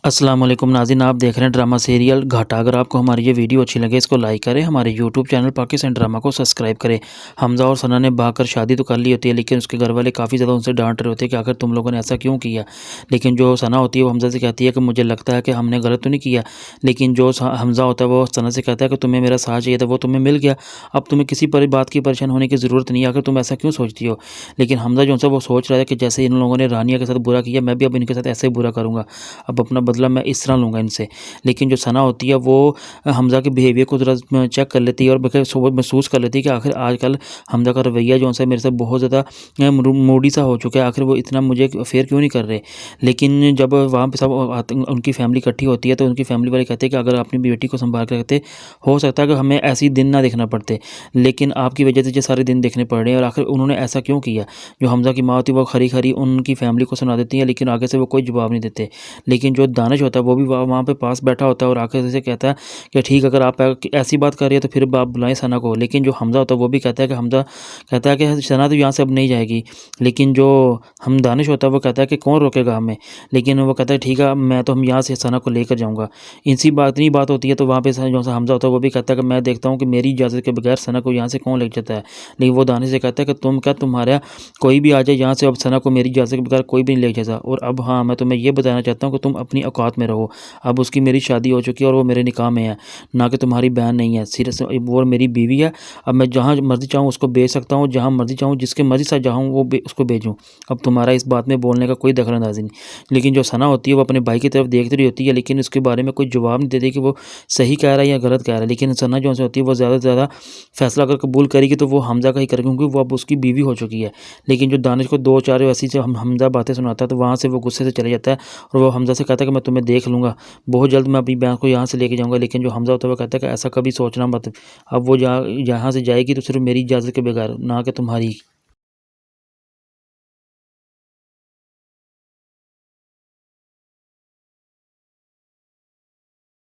अस्सलाम वालेकुम नाज़रीन, आप देख रहे हैं ड्रामा सीरियल घाटा। अगर आपको हमारी ये वीडियो अच्छी लगे इसको लाइक करें, हमारे यूट्यूब चैनल पाकिस्तान ड्रामा को सब्सक्राइब करें। हमज़ा और सना ने भागकर शादी तो कर ली होती है, लेकिन उसके घर वाले काफ़ी ज़्यादा उनसे डांट रहे होते हैं कि आखिर तुम लोगों ने ऐसा क्यों किया। लेकिन जो सना होती है वो हमज़ा से कहती है कि मुझे लगता है कि हमने गलत तो नहीं किया। लेकिन जो हमज़ा होता है वो सना से कहता है कि तुम्हें मेरा साथ चाहिए था, वो तुम्हें मिल गया, अब तुम्हें किसी बात की परेशान होने की ज़रूरत नहीं है, आखिर तुम ऐसा क्यों सोचती हो। लेकिन हमज़ा जो है वो सोच रहा है कि जैसे इन लोगों ने रानिया के साथ बुरा किया, मैं भी अब इनके साथ ऐसे ही बुरा करूँगा, अब अपना बदला मैं इस तरह लूँगा इनसे। लेकिन जो सना होती है वो हमज़ा के बिहेवियर को ज़रा चेक कर लेती है और महसूस कर लेती है कि आखिर आजकल हमज़ा का रवैया जो है मेरे से बहुत ज़्यादा मूडी सा हो चुका है, आखिर वो इतना मुझे फेयर क्यों नहीं कर रहे। लेकिन जब वहाँ पे सब उनकी फैमिली इकट्ठी होती है तो उनकी फैमिली वाले कहते हैं कि अगर अपनी बेटी को संभाल कर रखते, हो सकता है कि हमें ऐसे दिन ना देखना पड़ते, लेकिन आपकी वजह से ये सारे दिन देखने पड़ रहे हैं। और आखिर उन्होंने ऐसा क्यों किया। जो हमज़ा की माँ होती है वो खरी खरी उनकी फैमिली को सुना देती है, लेकिन आगे से वो कोई जवाब नहीं देते। लेकिन जो दानिश होता है वो भी वहाँ पे पास बैठा होता है और आकर से कहता है कि ठीक, अगर आप ऐसी बात कर रही है तो फिर आप बुलाएं सना को। लेकिन जो हमज़ा होता है वो भी कहता है कि हमज़ा कहता है कि सना तो यहाँ से अब नहीं जाएगी। लेकिन जो हम दानिश होता है वो कहता है कि कौन रोकेगा हमें। लेकिन वो कहता है ठीक है, मैं तो हम यहाँ से सना को लेकर जाऊँगा। इतनी बात होती है तो वहाँ पे जो हमज़ा होता है वो भी कहता है कि मैं देखता हूँ कि मेरी इजाज़त के बगैर सना को यहाँ से कौन ले जाता है। लेकिन वो दानिश से कहता है कि तुम्हारा कोई भी आ जाए यहाँ से, अब सना को मेरी इजाज़त के बगैर कोई भी नहीं ले जाता। और अब हाँ, मैं तुम्हें ये बताना चाहता हूँ कि तुम अपनी औकात में रहो। अब उसकी मेरी शादी हो चुकी है और वो मेरे निकाह में है, ना कि तुम्हारी बहन नहीं है। सीरियस, वो मेरी बीवी है। अब मैं जहाँ मर्ज़ी चाहूँ उसको बेच सकता हूँ, जहाँ मर्ज़ी चाहूँ जिसके मर्ज़ी से चाहूँ वो उसको बेचूँ। अब तुम्हारा इस बात में बोलने का कोई दखल-अंदाज़ी नहीं। लेकिन जो सना होती है वो अपने भाई की तरफ देखती रही होती है, लेकिन उसके बारे में कोई जवाब नहीं देती कि वो सही कह रहा है या गलत कह रहा है। लेकिन सना जो होती है वो ज़्यादा से ज़्यादा फैसला अगर कबूल करेगी तो वो हमज़ा का ही करेगी, क्योंकि वो अब उसकी बीवी हो चुकी है। लेकिन जो दानिश को 2-4 ऐसी जो हमज़ा बातें सुनाता है तो वहाँ से वो गुस्से से चले जाता है और वो हमज़ा से कहता है कि मैं तुम्हें देख लूँगा, बहुत जल्द मैं अपनी बहन को यहाँ से लेके जाऊँगा। लेकिन जो हमज़ा होता है वो कहता है कि ऐसा कभी सोचना मत। अब वो यहाँ से जाएगी तो सिर्फ़ मेरी इजाज़त के बगैर, ना कि तुम्हारी।